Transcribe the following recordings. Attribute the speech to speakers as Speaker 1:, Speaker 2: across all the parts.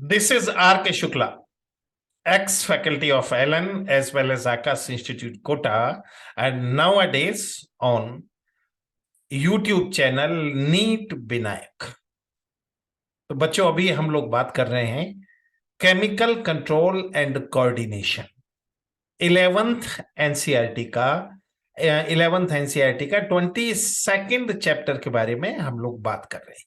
Speaker 1: This is R.K. Shukla, ex-faculty of Allen as well as Akash Institute, Kota, and nowadays on YouTube channel NEET Vinayak. तो बच्चों, अभी हम लोग बात कर रहे हैं chemical control and coordination, 11th NCERT का 22nd चैप्टर के बारे में हम लोग बात कर रहे हैं।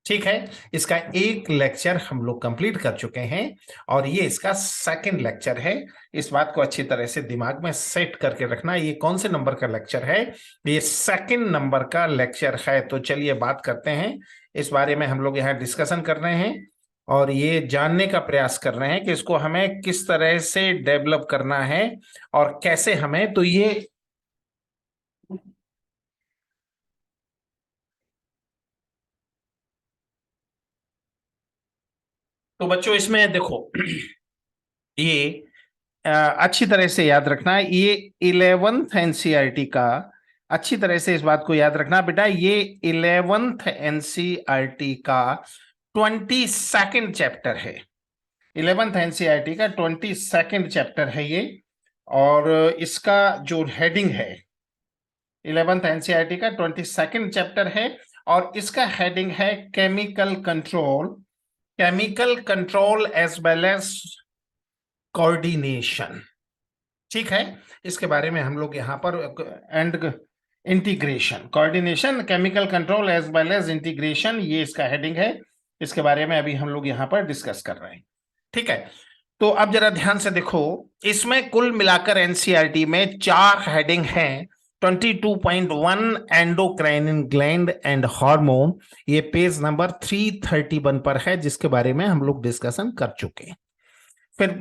Speaker 1: ठीक है, इसका एक लेक्चर हम लोग कंप्लीट कर चुके हैं और ये इसका सेकंड लेक्चर है। इस बात को अच्छी तरह से दिमाग में सेट करके रखना, ये कौन से नंबर का लेक्चर है? ये सेकंड नंबर का लेक्चर है। तो चलिए बात करते हैं, इस बारे में हम लोग यहाँ डिस्कशन कर रहे हैं और ये जानने का प्रयास कर रहे हैं कि इसको हमें किस तरह से डेवलप करना है और कैसे हमें। तो ये तो बच्चों, इसमें देखो ये अच्छी तरह से याद रखना, ये 11th एनसीईआरटी का, अच्छी तरह से इस बात को याद रखना बेटा, ये 11th एनसीईआरटी का 22nd चैप्टर है। 11th एनसीईआरटी का 22nd चैप्टर है ये, और इसका जो हेडिंग है, 11th एनसीईआरटी का 22nd चैप्टर है और इसका हेडिंग है chemical control as well as coordination. ठीक है, इसके बारे में हम लोग यहाँ पर and integration, coordination, chemical control as well as integration, ये इसका हेडिंग है। इसके बारे में अभी हम लोग यहाँ पर डिस्कस कर रहे हैं। ठीक है, तो अब जरा ध्यान से देखो, इसमें कुल मिलाकर एनसीईआरटी में 4 हेडिंग हैं। 22.1 एंडोक्राइन ग्लैंड एंड हार्मोन, ये पेज नंबर 331 पर है, जिसके बारे में हम लोग डिस्कशन कर चुके हैं। फिर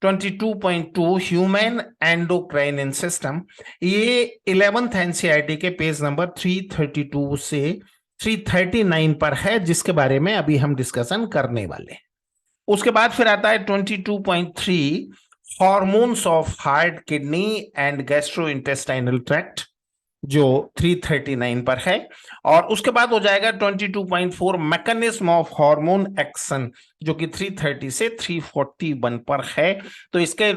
Speaker 1: 22.2 ह्यूमन एंडोक्राइन सिस्टम, ये 11th एनसीईआरटी के पेज नंबर 332 से 339 पर है, जिसके बारे में अभी हम डिस्कशन करने वाले हैं। उसके बाद फिर आता है 22.3 hormones of heart, kidney and gastrointestinal tract, जो 339 पर है। और उसके बाद हो जाएगा 22.4 मैकेनिज्म ऑफ हार्मोन एक्शन, जो कि 330 से 341 पर है। तो इसके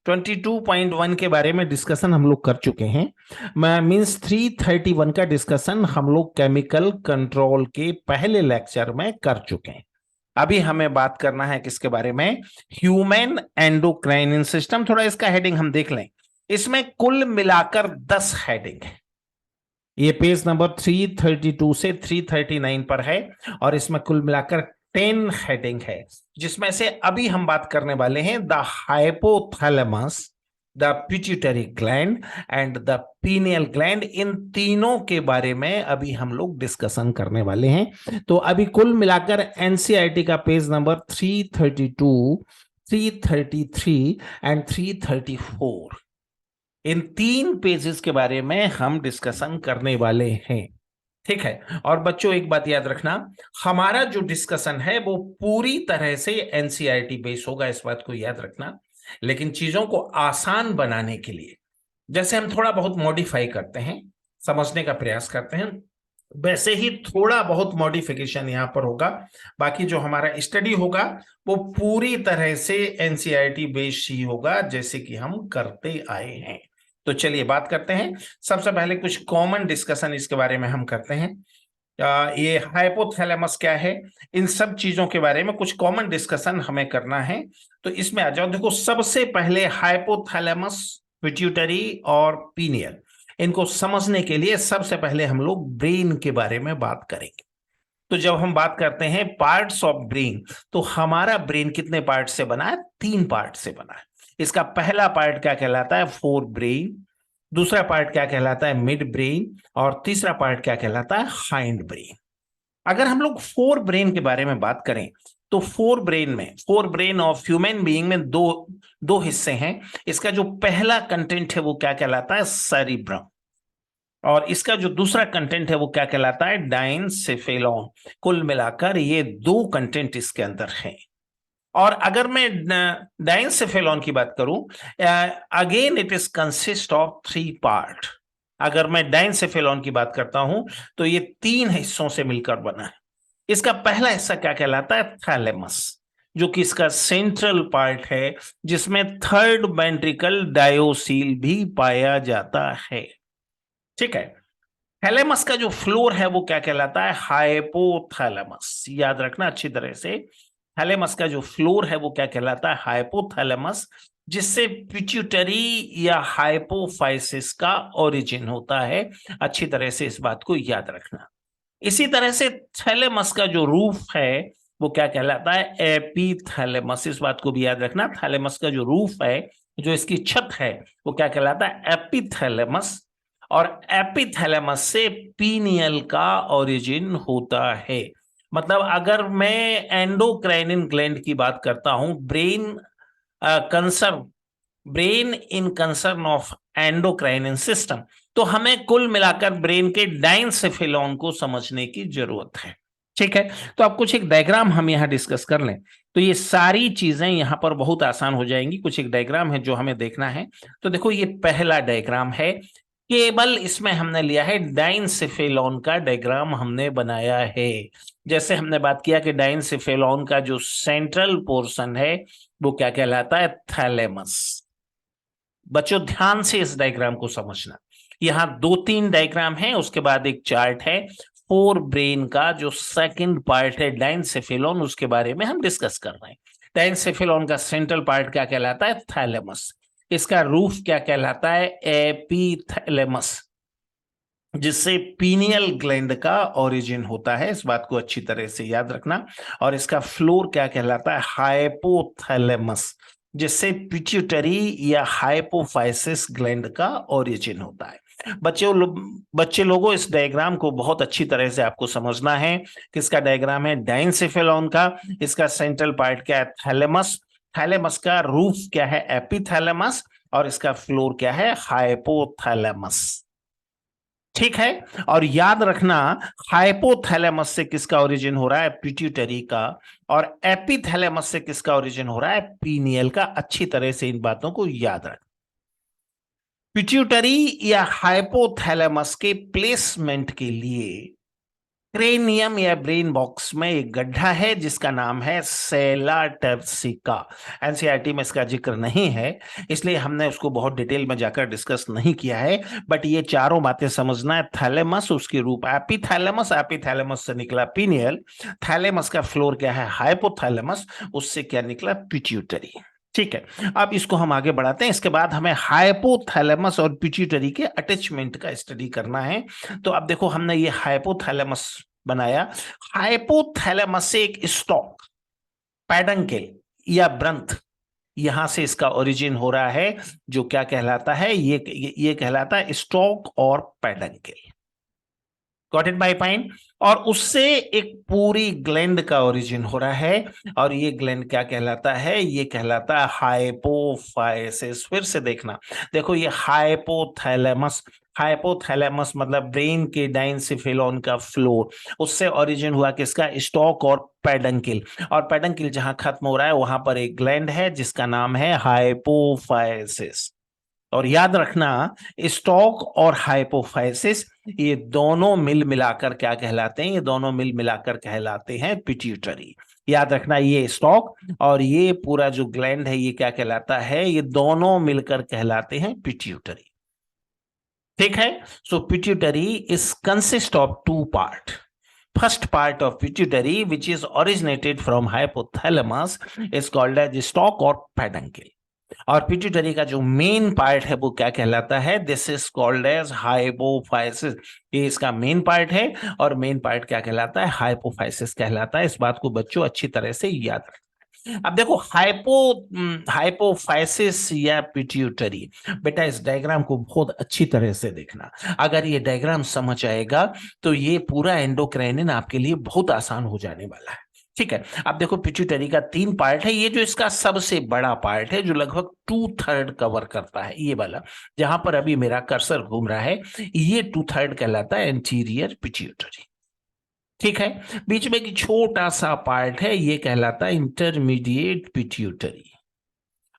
Speaker 1: 22.1 के बारे में डिस्कशन हम लोग कर चुके हैं। मींस 331 का डिस्कशन हम लोग केमिकल कंट्रोल के पहले लेक्चर में कर चुके हैं। अभी हमें बात करना है किसके बारे में? Human endocrine system. थोड़ा इसका हेडिंग हम देख लें। इसमें कुल मिलाकर 10 हेडिंग है। ये पेज नंबर 332 से 339 पर है और इसमें कुल मिलाकर 10 हेडिंग है, जिसमें से अभी हम बात करने वाले हैं the hypothalamus, the pituitary gland and the pineal gland. इन तीनों के बारे में अभी हम लोग डिस्कशन करने वाले हैं। तो अभी कुल मिलाकर एनसीईआरटी का page number 332, 333 and 334, in 3 pages के बारे में हम डिस्कशन करने वाले हैं। ठीक है, और बच्चों एक बात याद रखना, हमारा जो डिस्कशन है वो पूरी तरह से एनसीईआरटी बेस होगा, इस बात को याद रखना। लेकिन चीजों को आसान बनाने के लिए जैसे हम थोड़ा बहुत मॉडिफाई करते हैं, समझने का प्रयास करते हैं, वैसे ही थोड़ा बहुत मॉडिफिकेशन यहाँ पर होगा। बाकी जो हमारा स्टडी होगा वो पूरी तरह से एनसीईआरटी बेस ही होगा, जैसे कि हम करते आए हैं। तो चलिए बात करते हैं। सबसे पहले कुछ कॉमन डिस्कशन इसके बारे में हम करते हैं। ये हाइपोथैलेमस क्या है, इन सब चीजों के बारे में कुछ कॉमन डिस्कशन हमें करना है। तो इसमें आ जाओ। देखो, सबसे पहले हाइपोथैलेमस, पिट्यूटरी और पीनियल, इनको समझने के लिए सबसे पहले हम लोग ब्रेन के बारे में बात करेंगे। तो जब हम बात करते हैं पार्ट्स ऑफ ब्रेन, तो हमारा ब्रेन कितने पार्ट से बना है? 3 पार्ट से बना है। इसका पहला पार्ट क्या कहलाता है? Fore brain. दूसरा पार्ट क्या कहलाता है? Mid brain. और तीसरा पार्ट क्या कहलाता है? Hind brain. अगर हम लोग फोर ब्रेन के बारे में बात करें तो fore brain of human being में दो हिस्से हैं। इसका जो पहला कंटेंट है वो क्या कहलाता है? सेरिब्रम। और इसका जो दूसरा कंटेंट है वो क्या कहलाता है? डाइनसेफेलॉन। कुल मिलाकर ये 2 कंटेंट इसके अंदर हैं। और अगर मैं डाइनसेफेलॉन की बात करूं, again it is consist of 3 part. अगर मैं डाइनसेफेलॉन की बात करता हूं तो ये 3 हिस्सों से मिलकर बना है। इसका पहला हिस्सा क्या कहलाता है? थैलेमस, जो कि इसका सेंट्रल पार्ट है, जिसमें थर्ड वेंट्रिकल डायोसील भी पाया जाता है। ठीक है। थैलेमस का जो फ्लोर है वो क्या कहलाता है? हाइपोथैलेमस। याद रखना अच्छी तरह से, थैलेमस का जो फ्लोर है वो क्या कहलाता है? हाइपोथैलेमस, जिससे पिट्यूटरी या हाइपोफाइसिस का ओरिजिन होता है। अच्छी तरह से इस बात को याद रखना। इसी तरह से थैलेमस का जो रूफ है वो क्या कहलाता है? एपीथैलेमस। इस बात को भी याद रखना, थैलेमस का जो रूफ है, जो इसकी छत है, वो क्या कहलाता है? एपीथैलेमस। और एपीथैलेमस से पीनियल का ओरिजिन होता है। मतलब अगर मैं एंडोक्राइनिन ग्लैंड की बात करता हूं, concern brain in concern of endocrine system, तो हमें कुल मिलाकर ब्रेन के डाइनसेफेलॉन को समझने की जरूरत है। ठीक है। तो अब कुछ एक डायग्राम हम यहां डिस्कस कर लें, तो ये सारी चीजें यहां पर बहुत आसान हो जाएंगी। कुछ एक डायग्राम है जो हमें देखना है। तो देखो, ये पहला डायग्राम है, केवल इसमें हमने लिया है डाइनसेफेलॉन का डायग्राम हमने बनाया है। जैसे हमने बात किया कि डाइनसेफेलॉन का जो सेंट्रल पोर्शन है वो क्या कहलाता है? थैलेमस। बच्चों ध्यान से इस डायग्राम को समझना। यहां 2-3 डायग्राम है, उसके बाद एक चार्ट है। फोर ब्रेन का जो सेकंड पार्ट है डाइनसेफेलॉन, उसके बारे में हम डिस्कस कर रहे हैं। डाइनसेफेलॉन का सेंट्रल पार्ट क्या कहलाता है? थैलेमस। इसका रूफ क्या कहलाता है? एपीथैलेमस, जिससे पीनियल ग्लैंड का ओरिजिन होता है। इस बात को अच्छी तरह से याद रखना। और इसका फ्लोर क्या कहलाता है? हाइपोथैलेमस, जिससे पिट्यूटरी या हाइपोफाइसिस ग्लैंड का ओरिजिन होता है। बच्चे लोगों, इस डायग्राम को बहुत अच्छी तरह से आपको समझना है। किसका डायग्राम है? डाइनसेफेलॉन का। इसका सेंट्रल पार्ट क्या है? थैलेमस। थैलेमस का रूफ क्या है? एपीथैलेमस। और इसका फ्लोर क्या है? हाइपोथैलेमस। ठीक है। और याद रखना, हाइपोथैलेमस से किसका ओरिजिन हो रहा है? पिट्यूटरी का। और एपिथैलेमस से किसका ओरिजिन हो रहा है? पीनियल का। अच्छी तरह से इन बातों को याद रख। पिट्यूटरी या हाइपोथैलेमस के प्लेसमेंट के लिए क्रेनियम या ब्रेन बॉक्स में एक गड्ढा है जिसका नाम है सेला टर्सिका। एनसीईआरटी में इसका जिक्र नहीं है, इसलिए हमने उसको बहुत डिटेल में जाकर डिस्कस नहीं किया है। बट ये चारों बातें समझना है। थैलेमस, उसकी रूप एपिथैलेमस, एपिथैलेमस से निकला पीनियल, थैलेमस का फ्लोर क्या है? हाइपोथैलेमस, उससे क्या निकला? पिट्यूटरी। ठीक है। अब इसको हम आगे बढ़ाते हैं। इसके बाद हमें हाइपोथैलेमस और पिट्यूटरी के अटैचमेंट का स्टडी करना है। तो अब देखो, हमने ये हाइपोथैलेमस बनाया। हाइपोथैलेमस से एक स्टॉक, पैडंकल या ब्रंथ, यहां से इसका ओरिजिन हो रहा है, जो क्या कहलाता है? ये कहलाता है स्टॉक और peduncle. Got it by pine. और उससे एक पूरी ग्लैंड का ओरिजिन हो रहा है। और ये ग्लैंड क्या कहलाता है? ये कहलाता है हाइपोफाइसिस। फिर से देखना, देखो ये हाइपोथैलेमस। हाइपोथैलेमस मतलब ब्रेन के डाइनसेफेलॉन का फ्लोर, उससे ओरिजिन हुआ किसका? स्टॉक और पेडंकिल। और पेडंकिल जहां खत्म हो रहा है वहां पर एक ग्लैंड है जिसका नाम है हाइपोफाइसिस। और याद रखना, स्टॉक और हाइपोफाइसिस, ये दोनों मिल मिलाकर क्या कहलाते हैं? ये दोनों मिल मिलाकर कहलाते हैं पिट्यूटरी। याद रखना, ये स्टॉक और ये पूरा जो ग्लैंड है ये क्या कहलाता है? ये दोनों मिलकर कहलाते हैं पिट्यूटरी। ठीक है। So pituitary is consist of two part. First part of pituitary, which is originated from hypothalamus, is called as stalk or peduncle. और पिट्यूटरी का जो मेन पार्ट है वो क्या कहलाता है? This is called as hypophysis. ये इसका मेन पार्ट है। और मेन पार्ट क्या कहलाता है? हाइपोफाइसिस कहलाता है। इस बात को बच्चों अच्छी तरह से याद रखें। अब देखो, हाइपोफाइसिस या पिट्यूटरी, बेटा इस डायग्राम को बहुत अच्छी तरह से देखना। अगर ये डायग्राम समझ आएगा तो ये पूरा एंडोक्राइनिन आपके लिए बहुत आसान हो जाने वाला है। ठीक है। अब देखो, पिट्यूटरी का 3 पार्ट है। ये जो इसका सबसे बड़ा पार्ट है, जो लगभग 2/3 कवर करता है, ये वाला जहां पर अभी मेरा कर्सर घूम रहा है, ये 2/3 कहलाता है एंटीरियर पिट्यूटरी। ठीक है। बीच में एक छोटा सा पार्ट है, ये कहलाता है इंटरमीडिएट पिट्यूटरी।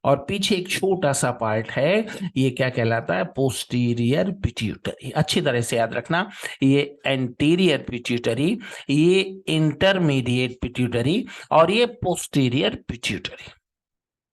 Speaker 1: और पीछे एक छोटा सा पार्ट है, ये क्या कहलाता है? Posterior pituitary. अच्छी तरह से याद रखना, ये एंटीरियर पिट्यूटरी, ये इंटरमीडिएट पिट्यूटरी और ये posterior pituitary.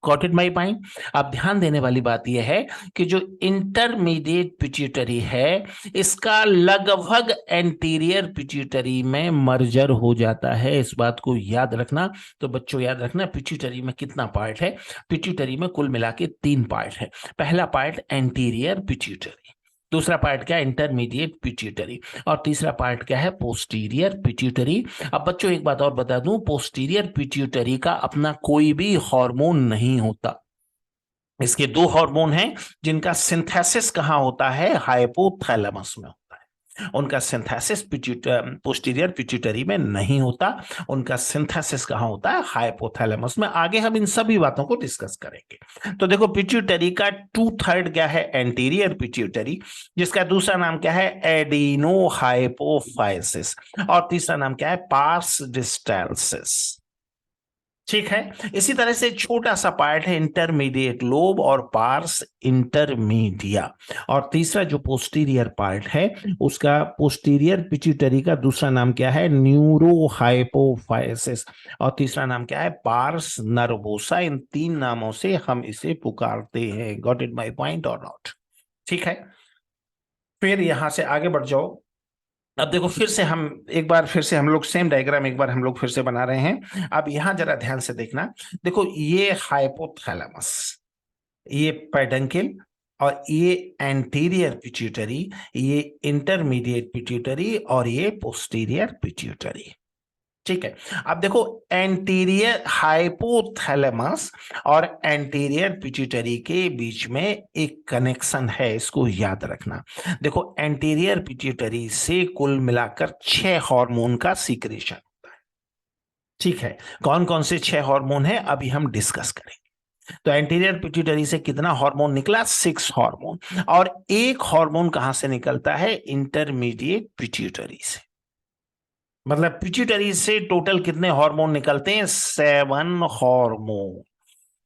Speaker 1: Got it my point? अब ध्यान देने वाली बात यह है कि जो इंटरमीडिएट पिट्यूटरी है, इसका लगभग एंटीरियर पिट्यूटरी में मर्जर हो जाता है। इस बात को याद रखना। तो बच्चों याद रखना, पिट्यूटरी में कितना पार्ट है? पिट्यूटरी में कुल मिला के 3 पार्ट है। पहला पार्ट एंटीरियर पिट्यूटरी, दूसरा पार्ट क्या है? इंटरमीडिएट पिट्यूटरी, और तीसरा पार्ट क्या है? Posterior pituitary. अब बच्चों एक बात और बता दूं, पोस्टीरियर पिट्यूटरी का अपना कोई भी हार्मोन नहीं होता। इसके 2 हार्मोन हैं जिनका सिंथेसिस कहां होता है? हाइपोथैलेमस में होता है। उनका सिंथेसिस पोस्टीरियर पिट्यूटरी में नहीं होता, उनका सिंथेसिस कहां होता है? हाइपोथैलेमस में। आगे हम इन सभी बातों को डिस्कस करेंगे। तो देखो, पिट्यूटरी का 2/3 क्या है? एंटीरियर पिट्यूटरी, जिसका दूसरा नाम क्या है? एडिनो हाइपोफाइसिस, और तीसरा नाम क्या है? पार्स डिस्टैल्सिस। ठीक है। इसी तरह से छोटा सा पार्ट है इंटरमीडिएट लोब और पार्स इंटरमीडिया, और तीसरा जो पोस्टीरियर पार्ट है, उसका पोस्टीरियर पिट्यूटरी का दूसरा नाम क्या है? न्यूरो हाइपोफाइसिस, और तीसरा नाम क्या है? Parse nervosa. इन 3 नामों से हम इसे पुकारते हैं। गॉट इट माय पॉइंट और नॉट? ठीक है। फिर यहां से आगे बढ़ जाओ। अब देखो, फिर से हम लोग सेम डायग्राम एक बार हम लोग फिर से बना रहे हैं। अब यहां जरा ध्यान से देखना। देखो, ये हाइपोथैलेमस, ये पेडंकिल, और ये एंटीरियर पिट्यूटरी, ये इंटरमीडिएट पिट्यूटरी, और ये पोस्टीरियर पिट्यूटरी। ठीक है। अब देखो, एंटीरियर हाइपोथैलेमस और एंटीरियर पिट्यूटरी के बीच में एक कनेक्शन है, इसको याद रखना। देखो, एंटीरियर पिट्यूटरी से कुल मिलाकर 6 हार्मोन का सीक्रेशन होता है। ठीक है। कौन कौन से 6 हार्मोन है अभी हम डिस्कस करेंगे। तो एंटीरियर पिट्यूटरी से कितना हार्मोन निकला? 6 हार्मोन। और एक हार्मोन कहां से निकलता है? इंटरमीडिएट पिट्यूटरी से। मतलब पिट्यूटरी से टोटल कितने हार्मोन निकलते हैं? 7 हार्मोन।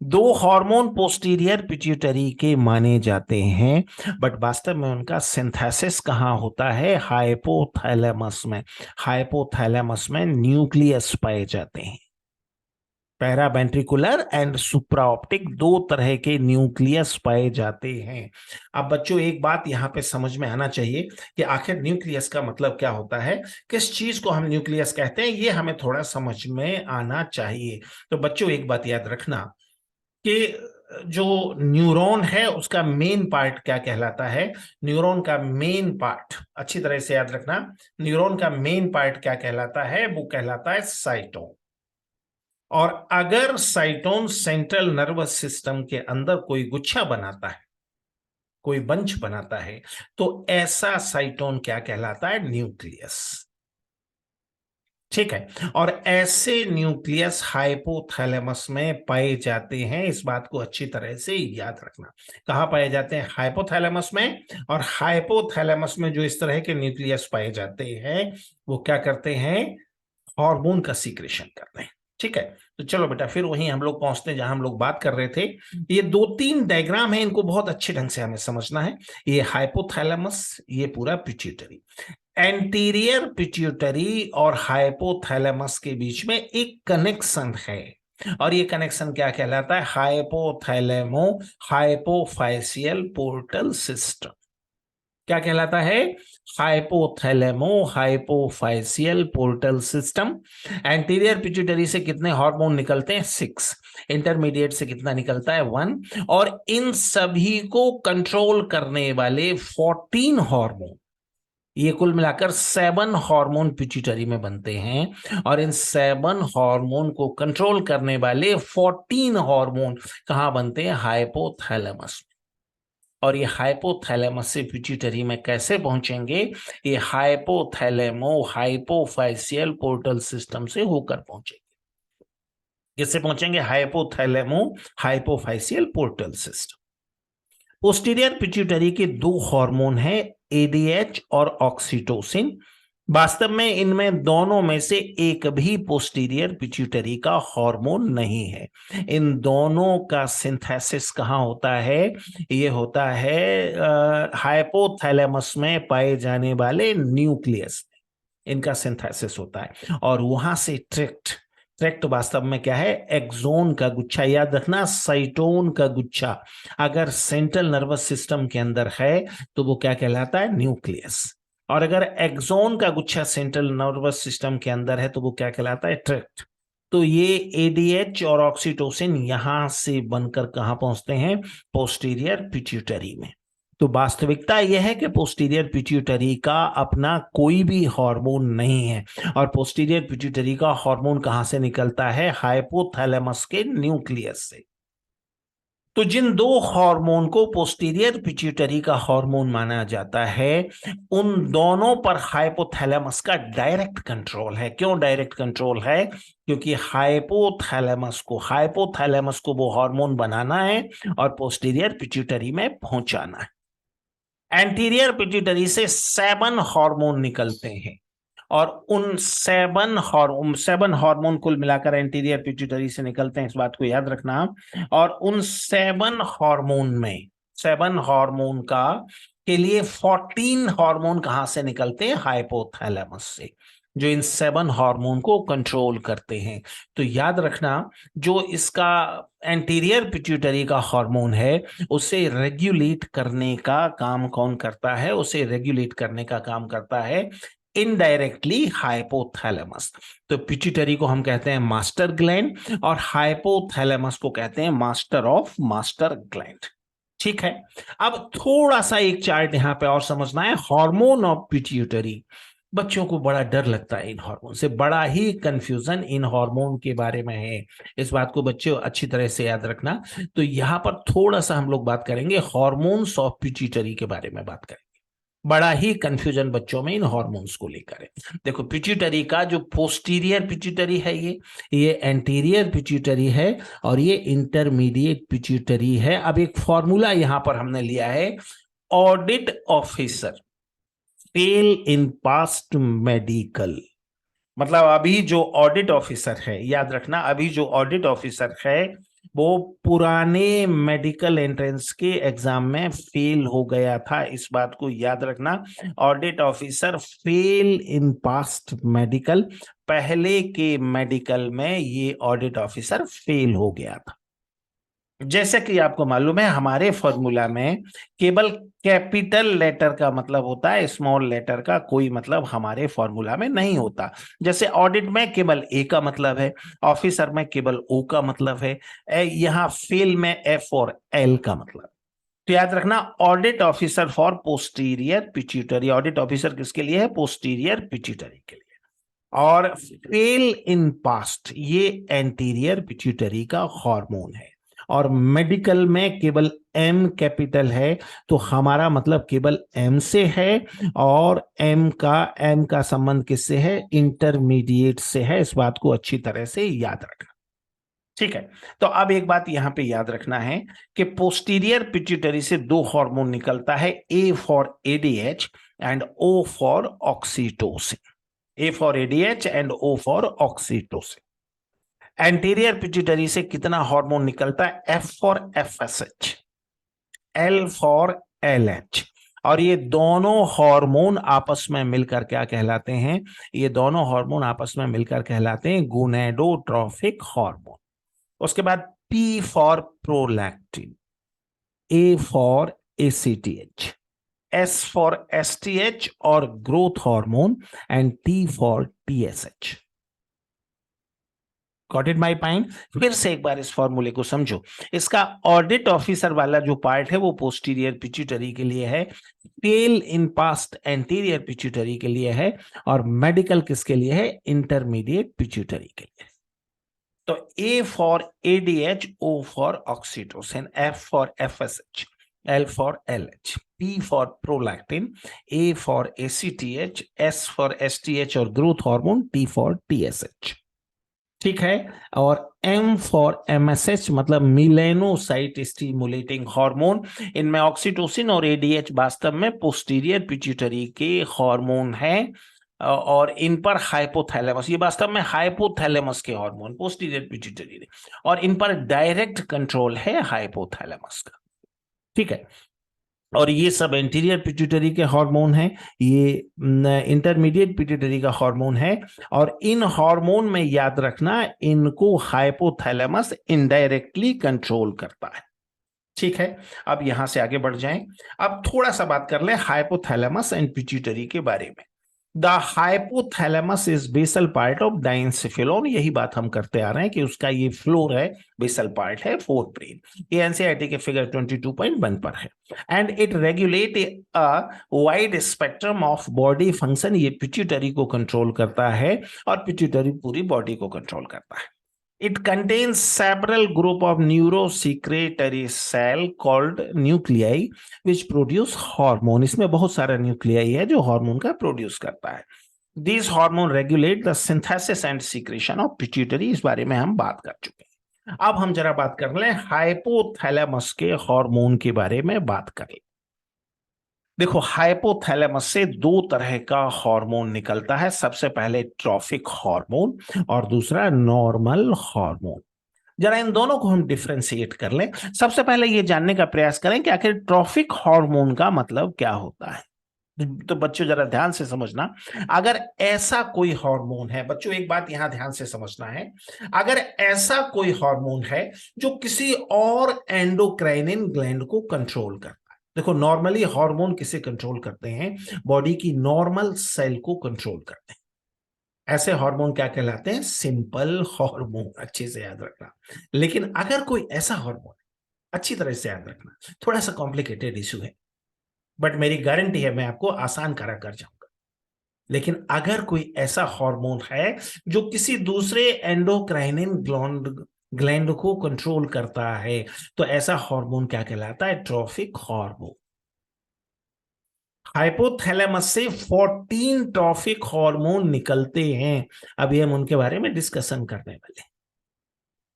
Speaker 1: 2 हार्मोन पोस्टीरियर पिट्यूटरी के माने जाते हैं, बट वास्तव में उनका सिंथेसिस कहां होता है? हाइपोथैलेमस में। हाइपोथैलेमस में न्यूक्लियस पाए जाते हैं। पैरावेंट्रिकुलर एंड सुप्राऑप्टिक 2 तरह के न्यूक्लियस पाए जाते हैं। अब बच्चों एक बात यहां पे समझ में आना चाहिए कि आखिर न्यूक्लियस का मतलब क्या होता है, किस चीज को हम न्यूक्लियस कहते हैं, ये हमें थोड़ा समझ में आना चाहिए। तो बच्चों एक बात याद रखना कि जो न्यूरॉन है उसका मेन पार्ट क्या कहलाता है? न्यूरॉन का मेन पार्ट अच्छी तरह से याद रखना, न्यूरॉन का मेन पार्ट क्या कहलाता है? वो कहलाता है साइटोन। और अगर साइटोन सेंट्रल नर्वस सिस्टम के अंदर कोई गुच्छा बनाता है, कोई बंच बनाता है, तो ऐसा साइटोन क्या कहलाता है? न्यूक्लियस। ठीक है। और ऐसे न्यूक्लियस हाइपोथैलेमस में पाए जाते हैं। इस बात को अच्छी तरह से याद रखना। कहां पाए जाते हैं? हाइपोथैलेमस में। और हाइपोथैलेमस में जो इस तरह के न्यूक्लियस पाए जाते हैं, वो क्या करते हैं? हार्मोन का सीक्रेशन करते हैं। ठीक है। तो चलो बेटा, फिर वहीं हम लोग पहुंचते हैं जहां हम लोग बात कर रहे थे। ये 2-3 डायग्राम है, इनको बहुत अच्छे ढंग से हमें समझना है। ये हाइपोथैलेमस, ये पूरा पिट्यूटरी। एंटीरियर पिट्यूटरी और हाइपोथैलेमस के बीच में एक कनेक्शन है, और ये कनेक्शन क्या कहलाता है? हाइपोथैलेमो हाइपोफाइसियल पोर्टल सिस्टम। क्या कहलाता है? हाइपोथैलेमो हाइपोफाइसियल पोर्टल सिस्टम। एंटीरियर पिट्यूटरी से कितने हार्मोन निकलते हैं? 6। इंटरमीडिएट से कितना निकलता है? 1। और इन सभी को कंट्रोल करने वाले 14 हार्मोन, ये कुल मिलाकर 7 हार्मोन पिट्यूटरी में बनते हैं। और इन 7 हार्मोन को कंट्रोल करने वाले 14 हार्मोन कहां बनते हैं? हाइपोथैलेमस। और ये हाइपोथैलेमस से पिट्यूटरी में कैसे पहुंचेंगे? ये हाइपोथैलेमो हाइपोफाइसियल पोर्टल सिस्टम से होकर पहुंचेंगे। किससे पहुंचेंगे? हाइपोथैलेमो हाइपोफाइसियल पोर्टल सिस्टम। पोस्टीरियर पिट्यूटरी के 2 हार्मोन हैं, एडीएच और ऑक्सीटोसिन। वास्तव में इनमें दोनों में से एक भी पोस्टीरियर पिट्यूटरी का हार्मोन नहीं है। इन दोनों का सिंथेसिस कहाँ होता है? ये होता है हाइपोथैलेमस में पाए जाने वाले न्यूक्लियस, इनका सिंथेसिस होता है। और वहां से ट्रैक्ट, ट्रैक्ट वास्तव में क्या है? एक्सोन का गुच्छा। याद रखना, साइटोन का गुच्छा अगर सेंट्रल नर्वस सिस्टम के अंदर है तो वो क्या कहलाता है? न्यूक्लियस। और अगर एक्सोन का गुच्छा सेंट्रल नर्वस सिस्टम के अंदर है तो वो क्या कहलाता है? ट्रैक्ट। तो ये एडीएच और ऑक्सीटोसिन यहां से बनकर कहां पहुंचते हैं? पोस्टीरियर पिट्यूटरी में। तो वास्तविकता यह है कि पोस्टीरियर पिट्यूटरी का अपना कोई भी हार्मोन नहीं है। और पोस्टीरियर पिट्यूटरी का हार्मोन कहां से निकलता है? हाइपोथैलेमस के न्यूक्लियस से। तो जिन दो हार्मोन को पोस्टीरियर पिट्यूटरी का हार्मोन माना जाता है, उन दोनों पर हाइपोथैलेमस का डायरेक्ट कंट्रोल है। क्यों डायरेक्ट कंट्रोल है? क्योंकि हाइपोथैलेमस को वो हार्मोन बनाना है और पोस्टीरियर पिट्यूटरी में पहुंचाना है। एंटीरियर पिट्यूटरी से 7 हार्मोन निकलते हैं और उन 7 हार्मोन कुल मिलाकर एंटीरियर पिट्यूटरी से निकलते हैं, इस बात को याद रखना। और उन 7 हार्मोन का के लिए 14 हार्मोन कहां से निकलते हैं? हाइपोथैलेमस से, जो इन 7 हार्मोन को कंट्रोल करते हैं। तो याद रखना, जो इसका एंटीरियर पिट्यूटरी का हार्मोन है उसे रेगुलेट करने का काम कौन करता है? उसे रेगुलेट करने का काम करता है इनडायरेक्टली हाइपोथैलेमस। तो पिट्यूटरी को हम कहते हैं मास्टर ग्लैंड और हाइपोथैलेमस को कहते हैं मास्टर ऑफ मास्टर ग्लैंड। ठीक है, अब थोड़ा सा एक चार्ट यहां पे और समझना है। हार्मोन ऑफ पिट्यूटरी, बच्चों को बड़ा डर लगता है इन हार्मोन से, बड़ा ही कंफ्यूजन इन हार्मोन के बारे में है। इस बात को बच्चों अच्छी तरह से याद रखना। तो यहां पर थोड़ा सा हम लोग बात करेंगे हार्मोन्स ऑफ पिट्यूटरी के बारे में बात करेंगे। बड़ा ही कंफ्यूजन बच्चों में इन हार्मोन्स को लेकर है। देखो, पिट्यूटरी का जो पोस्टीरियर पिट्यूटरी है, ये एंटीरियर पिट्यूटरी है और ये इंटरमीडिएट पिट्यूटरी है। अब एक फॉर्मूला यहां पर हमने लिया है, audit officer fail in past medical. मतलब अभी जो ऑडिट ऑफिसर है, याद रखना, अभी जो ऑडिट ऑफिसर है वो पुराने मेडिकल एंट्रेंस के एग्जाम में फेल हो गया था, इस बात को याद रखना। Audit officer fail in past medical, पहले के मेडिकल में ये ऑडिट ऑफिसर फेल हो गया था। जैसे कि आपको मालूम है, हमारे फॉर्मूला में केवल कैपिटल लेटर का मतलब होता है, स्मॉल लेटर का कोई मतलब हमारे फॉर्मूला में नहीं होता। जैसे ऑडिट में केवल ए का मतलब है, ऑफिसर में केवल ओ का मतलब है, यहां फेल में एफ और एल का मतलब। तो याद रखना, audit officer for posterior pituitary, audit officer किसके लिए है? पोस्टीरियर पिट्यूटरी के लिए। और फेल इन पास्ट, ये एंटीरियर पिट्यूटरी का हार्मोन है। और मेडिकल में केवल एम कैपिटल है, तो हमारा मतलब केवल एम से है। और एम का संबंध किससे है? इंटरमीडिएट से है। इस बात को अच्छी तरह से याद रखना। ठीक है, तो अब एक बात यहां पे याद रखना है कि पोस्टीरियर पिट्यूटरी से 2 हार्मोन निकलता है, A for ADH and O for oxytocin. A for ADH and O for oxytocin. Anterior pituitary से कितना हार्मोन निकलता है? F for FSH, L for LH। और ये दोनों हार्मोन आपस में मिलकर क्या कहलाते हैं? ये दोनों हार्मोन आपस में मिलकर कहलाते हैं गोनेडोट्रोफिक हार्मोन। उसके बाद P for prolactin, A for ACTH, S for STH और growth hormone and T for TSH। Got it my point? फिर से एक बार इस फॉर्मूले को समझो। इसका ऑडिट ऑफिसर वाला जो पार्ट है वो पोस्टीरियर पिट्यूटरी के लिए है, fail in past anterior pituitary के लिए है, और मेडिकल किसके लिए है? इंटरमीडिएट पिट्यूटरी के लिए। तो A for ADH, O for oxytocin, F for FSH, L for LH, P for prolactin, A for ACTH, S for STH और growth hormone, T for TSH। ठीक है, और M फॉर MSH मतलब melanocyte stimulating hormone. इनमें oxytocin और ADH वास्तव में posterior pituitary के हार्मोन है, और इन पर हाइपोथैलेमस, ये वास्तव में हाइपोथैलेमस के हार्मोन, पोस्टीरियर पिट्यूटरी ने, और इन पर डायरेक्ट कंट्रोल है हाइपोथैलेमस का। ठीक है, और ये सब एंटीरियर पिट्यूटरी के हार्मोन हैं, ये इंटरमीडिएट पिट्यूटरी का हार्मोन है, और इन हार्मोन में याद रखना इनको हाइपोथैलेमस इनडायरेक्टली कंट्रोल करता है। ठीक है, अब यहां से आगे बढ़ जाएं। अब थोड़ा सा बात कर लें हाइपोथैलेमस एंड पिट्यूटरी के बारे में। The hypothalamus is basal part of diencephalon, यही बात हम करते आ रहे हैं कि उसका ये फ्लोर है, बेसल पार्ट है फोर्थ ब्रेन। ये एनसीईआरटी के फिगर 22.1 पर है। And it regulate a wide spectrum of body function, ये पिट्यूटरी को कंट्रोल करता है और पिट्यूटरी पूरी बॉडी को कंट्रोल करता है। It contains several group of neurosecretory cell called nuclei which produce hormone. इसमें बहुत सारा न्यूक्लियाई है जो हार्मोन का प्रोड्यूस करता है। These hormone regulate the synthesis and secretion of pituitary, इस बारे में हम बात कर चुके हैं। अब हम जरा बात कर लें हाइपोथैलेमस के हार्मोन के बारे में बात करें। देखो, हाइपोथैलेमस से दो तरह का हार्मोन निकलता है, सबसे पहले ट्रॉफिक हार्मोन और दूसरा नॉर्मल हार्मोन। जरा इन दोनों को हम डिफरेंशिएट कर लें। सबसे पहले ये जानने का प्रयास करें कि आखिर ट्रॉफिक हार्मोन का मतलब क्या होता है। तो बच्चों जरा ध्यान से समझना, अगर ऐसा कोई हार्मोन है, बच्चों एक बात यहां ध्यान से समझना है, अगर ऐसा कोई हार्मोन है जो किसी और एंडोक्राइनिन ग्लैंड को कंट्रोल करता है। देखो, नॉर्मली हार्मोन किसे कंट्रोल करते हैं? बॉडी की नॉर्मल सेल को कंट्रोल करते हैं। ऐसे हार्मोन क्या कहलाते हैं? सिंपल हार्मोन, अच्छे से याद रखना। लेकिन अगर कोई ऐसा हार्मोन, अच्छी तरह से याद रखना, थोड़ा सा कॉम्प्लिकेटेड इश्यू है, बट मेरी गारंटी है मैं आपको आसान करा कर जाऊंगा। लेकिन अगर कोई ऐसा हार्मोन है जो किसी दूसरे एंडोक्राइनिन ग्लैंड को कंट्रोल करता है, तो ऐसा हार्मोन क्या कहलाता है? Trophic hormone. हाइपोथैलेमस से 14 ट्रॉफिक हार्मोन निकलते हैं, अभी हम उनके बारे में डिस्कशन करने वाले हैं।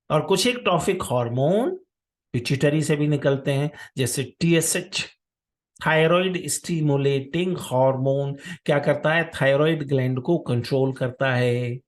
Speaker 1: और कुछ एक ट्रॉफिक हार्मोन पिट्यूटरी से भी निकलते हैं, जैसे टीएसएच, थायराइड स्टिमुलेटिंग हार्मोन, क्या करता है? थायराइड ग्लैंड को कंट्रोल करता है।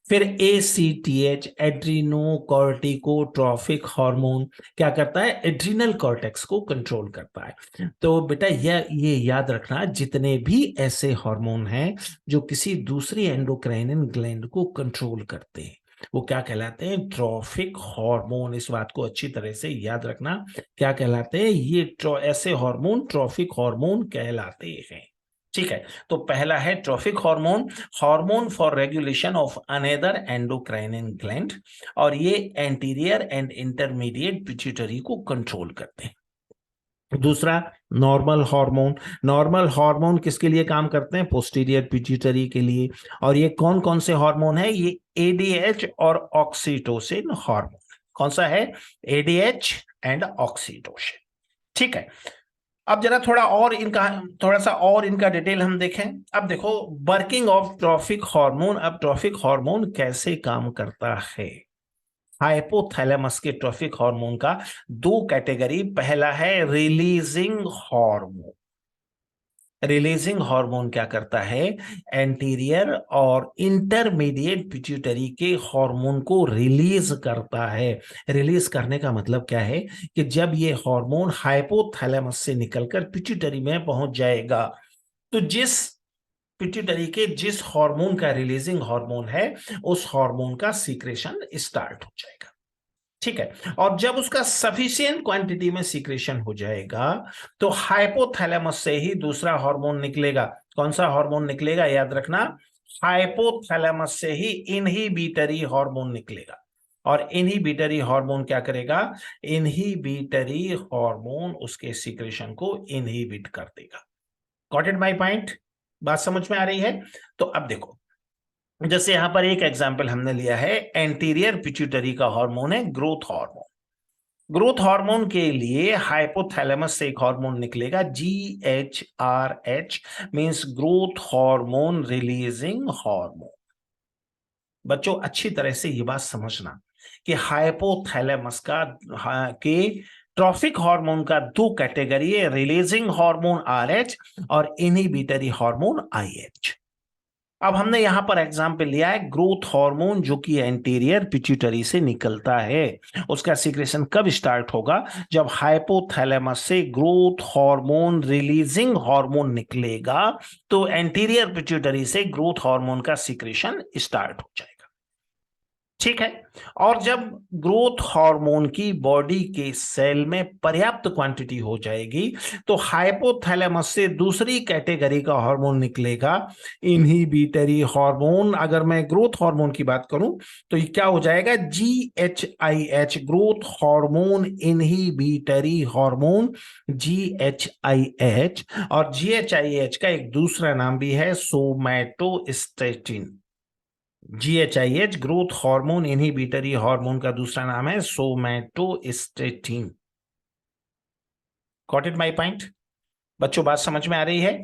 Speaker 1: फिर एसीटीएच, एड्रीनोकॉर्टिकोट्रॉफिक हार्मोन, क्या करता है? एड्रीनल कॉर्टेक्स को कंट्रोल करता है। तो बेटा ये याद रखना, जितने भी ऐसे हार्मोन हैं जो किसी दूसरी एंडोक्राइनिन ग्लैंड को कंट्रोल करते हैं, वो क्या कहलाते हैं? Trophic hormone. इस बात को अच्छी तरह से याद रखना, क्या कहलाते हैं? ये ऐसे हार्मोन ट्रॉफिक हार्मोन कहलाते हैं। ठीक है, तो पहला है trophic hormone, hormone for regulation of another endocrine gland, और ये एंटीरियर एंड इंटरमीडिएट पिट्यूटरी को कंट्रोल करते हैं। दूसरा नॉर्मल हार्मोन, नॉर्मल हार्मोन किसके लिए काम करते हैं? पोस्टीरियर पिट्यूटरी के लिए। और ये कौन कौन से हार्मोन है? ये एडीएच और ऑक्सीटोसिन हार्मोन। कौन सा है? ADH and oxytocin. ठीक है, अब जरा थोड़ा सा और इनका डिटेल हम देखें। अब देखो, वर्किंग ऑफ ट्रॉफिक हार्मोन। अब ट्रॉफिक हार्मोन कैसे काम करता है? हाइपोथैलेमस के ट्रॉफिक हार्मोन का दो कैटेगरी, पहला है रिलीजिंग हार्मोन। रिलीजिंग हार्मोन क्या करता है? एंटीरियर और इंटरमीडिएट पिट्यूटरी के हार्मोन को रिलीज करता है। रिलीज करने का मतलब क्या है? कि जब ये हार्मोन हाइपोथैलेमस से निकलकर पिट्यूटरी में पहुंच जाएगा, तो पिट्यूटरी के जिस हार्मोन का रिलीजिंग हार्मोन है, उस हार्मोन का सीक्रेशन स्टार्ट हो जाएगा। ठीक है, और जब उसका सफिशिएंट क्वांटिटी में सीक्रेशन हो जाएगा, तो हाइपोथैलेमस से ही दूसरा हार्मोन निकलेगा। कौन सा हार्मोन निकलेगा? याद रखना, हाइपोथैलेमस से ही इनहिबिटरी हार्मोन निकलेगा। और इनहिबिटरी हार्मोन क्या करेगा? इनहिबिटरी हार्मोन उसके सीक्रेशन को इनहिबिट कर देगा। Got it my point? बात समझ में आ रही है? तो अब देखो, जैसे यहां पर एक एग्जांपल हमने लिया है, एंटीरियर पिट्यूटरी का हार्मोन है ग्रोथ हार्मोन। ग्रोथ हार्मोन के लिए हाइपोथैलेमस से एक हार्मोन निकलेगा, GHRH, means growth hormone releasing hormone. बच्चों अच्छी तरह से ये बात समझना कि हाइपोथैलेमस के ट्रॉफिक हार्मोन का दो कैटेगरी है, रिलीजिंग हार्मोन RH और इनहिबिटरी हार्मोन IH। अब हमने यहां पर एग्जाम्पल लिया है ग्रोथ हार्मोन जो कि एंटीरियर पिट्यूटरी से निकलता है। उसका सीक्रेशन कब स्टार्ट होगा? जब हाइपोथैलेमस से ग्रोथ हार्मोन रिलीजिंग हार्मोन निकलेगा तो एंटीरियर पिट्यूटरी से ग्रोथ हार्मोन का सीक्रेशन स्टार्ट हो जाएगा। ठीक है। और जब ग्रोथ हार्मोन की बॉडी के सेल में पर्याप्त क्वांटिटी हो जाएगी तो हाइपोथैलेमस से दूसरी कैटेगरी का हार्मोन निकलेगा, इनहिबिटरी हार्मोन। अगर मैं ग्रोथ हार्मोन की बात करूं तो ये क्या हो जाएगा? GHIH, growth hormone inhibitory hormone, GHIH। और GHIH का एक दूसरा नाम भी है somatostatin. GHIH growth hormone inhibitory hormone का दूसरा नाम है somatostatin. Got it my point? बच्चों बात समझ में आ रही है?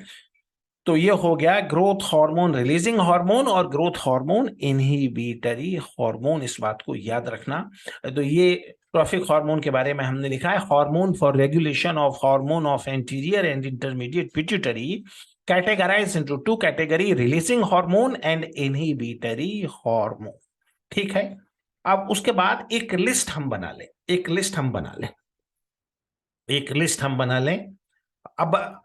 Speaker 1: तो ये हो गया ग्रोथ हार्मोन रिलीजिंग हार्मोन और ग्रोथ हार्मोन इनहिबिटरी हार्मोन, इस बात को याद रखना। तो ये ट्रॉफिक हार्मोन के बारे में हमने लिखा है, hormone for regulation of hormone of anterior and intermediate pituitary, categorized into two category, releasing hormone and inhibitory hormone। ठीक है। अब उसके बाद एक लिस्ट हम बना लें, एक लिस्ट हम बना लें। अब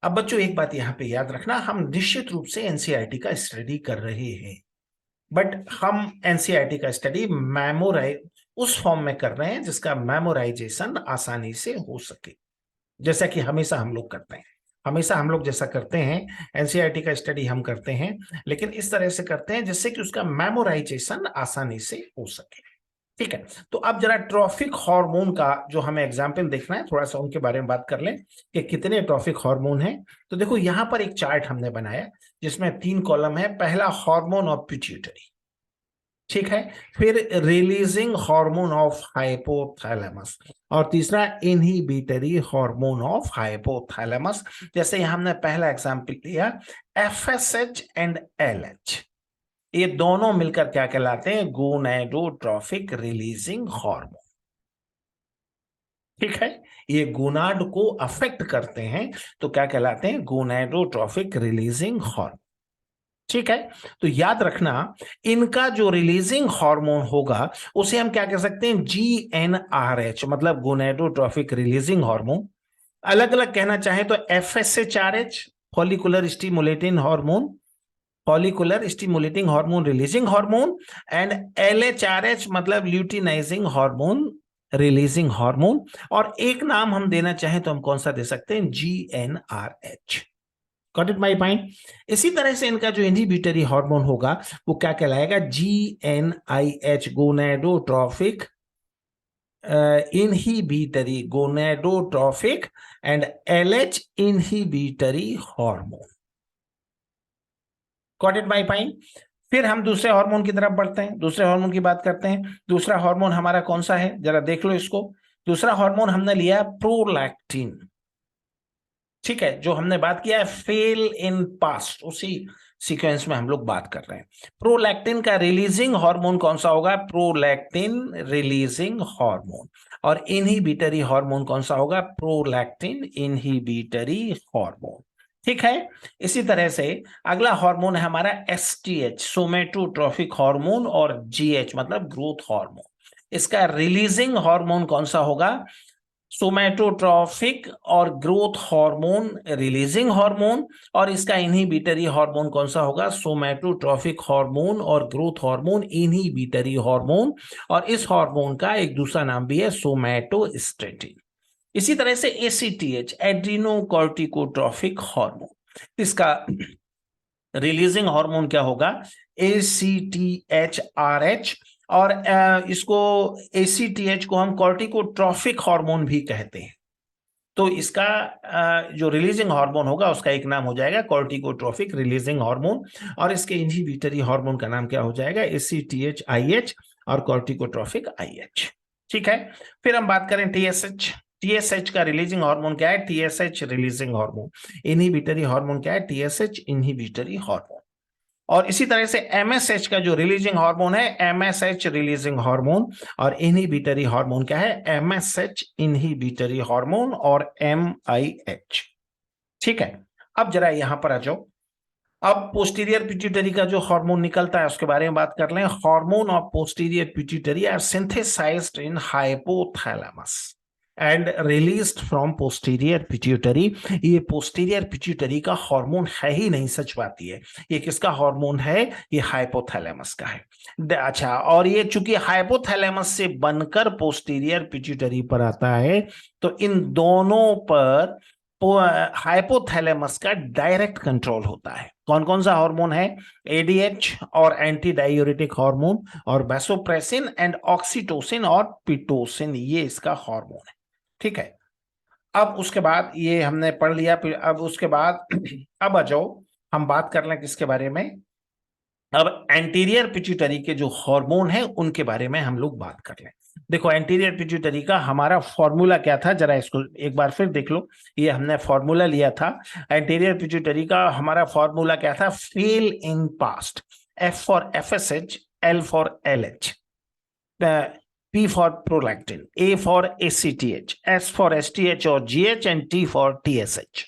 Speaker 1: बच्चों एक बात यहां पे याद रखना, हम निश्चित रूप से एनसीईआरटी का स्टडी कर रहे हैं, बट हम एनसीईआरटी का स्टडी मेमोराइज उस फॉर्म में कर रहे हैं जिसका मेमोराइजेशन आसानी से हो सके, जैसा कि हमेशा हम लोग करते हैं। हमेशा हम लोग जैसा करते हैं, एनसीईआरटी का स्टडी हम करते हैं, लेकिन इस तरह से करते हैं जिससे कि उसका मेमोराइजेशन आसानी से हो सके। ठीक है। तो अब जरा ट्रॉफिक हार्मोन का जो हमें एग्जाम्पल देखना है, थोड़ा सा उनके बारे में बात कर लें कि कितने ट्रॉफिक हार्मोन हैं। तो देखो यहां पर एक चार्ट हमने बनाया जिसमें 3 कॉलम है। पहला हार्मोन ऑफ पिट्यूटरी, ठीक है, फिर रिलीजिंग हार्मोन ऑफ हाइपोथैलेमस, और तीसरा इनहिबिटरी हार्मोन ऑफ हाइपोथैलेमस। जैसे यहां हमने पहला एग्जांपल लिया FSH एंड LH, ये दोनों मिलकर क्या कहलाते हैं? गोनैडोट्रोफिक रिलीजिंग हार्मोन। ठीक है, ये गोनाड को अफेक्ट करते हैं तो क्या कहलाते हैं? गोनैडोट्रोफिक रिलीजिंग हार्मोन। ठीक है। तो याद रखना इनका जो रिलीजिंग हार्मोन होगा उसे हम क्या कह सकते हैं? GnRH, मतलब गोनैडोट्रोफिक रिलीजिंग हार्मोन। अलग अलग कहना चाहे तो FSHRH, follicular stimulating hormone, follicular stimulating hormone releasing hormone, and LHRH मतलब ल्यूटिनाइजिंग हार्मोन रिलीजिंग हार्मोन। और एक नाम हम देना चाहें तो हम कौन सा दे सकते हैं? GnRH। Got it my point? इसी तरह से इनका जो इनहिबिटरी हार्मोन होगा वो क्या कहलाएगा? GnIH, gonadotrophic inhibitory, gonadotrophic, and LH inhibitory hormone. Got it my point? फिर हम दूसरे हार्मोन की तरफ बढ़ते हैं, दूसरे हार्मोन की बात करते हैं। दूसरा हार्मोन हमारा कौन सा है? जरा देख लो इसको। दूसरा हार्मोन हमने लिया प्रोलैक्टिन। ठीक है, जो हमने बात किया है फेल इन पास्ट, उसी सीक्वेंस में हम लोग बात कर रहे हैं। प्रोलैक्टिन का रिलीजिंग हार्मोन कौन सा होगा? Prolactin releasing hormone. और इनहिबिटरी हार्मोन कौन सा होगा? Prolactin inhibitory hormone. ठीक है। इसी तरह से अगला हार्मोन है हमारा STH, सोमैटोट्रोफिक हार्मोन, और GH मतलब ग्रोथ हार्मोन। इसका रिलीजिंग हार्मोन कौन सा होगा? सोमैटोट्रोफिक और ग्रोथ हार्मोन रिलीजिंग हार्मोन। और इसका इनहिबिटरी हार्मोन कौन सा होगा? सोमैटोट्रोफिक हार्मोन और ग्रोथ हार्मोन इनहिबिटरी हार्मोन। और इस हार्मोन का एक दूसरा नाम भी है सोमैटोस्टेटिन। इसी तरह से ACTH, एड्रीनोकॉर्टिकोट्रोफिक हार्मोन, इसका रिलीजिंग हार्मोन क्या होगा? ACTHRH। और इसको ACTH को हम कॉर्टिकोट्रोफिक हार्मोन भी कहते हैं। तो इसका जो रिलीजिंग हार्मोन होगा उसका एक नाम हो जाएगा कॉर्टिकोट्रोफिक रिलीजिंग हार्मोन, और इसके इनहिबिटरी हार्मोन का नाम क्या हो जाएगा? ACTHIH और कॉर्टिकोट्रोफिक IH। ठीक है। फिर हम बात करें TSH का रिलीजिंग हार्मोन क्या है? TSH releasing hormone. Inhibitory hormone क्या है? TSH inhibitory hormone. और इसी तरह से MSH का जो रिलीजिंग हार्मोन है MSH रिलीजिंग हार्मोन, और इनहिबिटरी हार्मोन क्या है? MSH इनहिबिटरी हार्मोन और MIH। ठीक है। अब जरा यहां पर आ जाओ, अब पोस्टीरियर पिट्यूटरी का जो हार्मोन निकलता है उसके बारे में बात कर लें। Hormone of posterior pituitary are synthesised in hypothalamus and released from posterior pituitary. ये पोस्टीरियर पिट्यूटरी का हार्मोन है ही नहीं, सच बात ये। ये किसका हार्मोन है? ये हाइपोथैलेमस का है। अच्छा, और ये चूंकि हाइपोथैलेमस से बनकर पोस्टीरियर पिट्यूटरी पर आता है, तो इन दोनों पर हाइपोथैलेमस का डायरेक्ट कंट्रोल होता है। कौन कौन सा हार्मोन है? एडीएच और एंटी डायूरेटिक हार्मोन, और वैसोप्रेसिन एंड ऑक्सीटोसिन और पिटोसिन, ये इसका हार्मोन है। ठीक है, अब उसके बाद ये हमने पढ़ लिया। फिर अब उसके बाद अब आ जाओ हम बात कर लें किसके बारे में। अब एंटीरियर पिट्यूटरी के जो हार्मोन है उनके बारे में हम लोग बात कर लें। देखो, एंटीरियर पिट्यूटरी का हमारा फॉर्मूला क्या था, जरा इसको एक बार फिर देख लो। ये हमने फॉर्मूला लिया था। एंटीरियर पिट्यूटरी का हमारा फॉर्मूला क्या था? Fail in past. F for FSH, L for LH, P for prolactin, A for ACTH, S for STH और GH and T for TSH।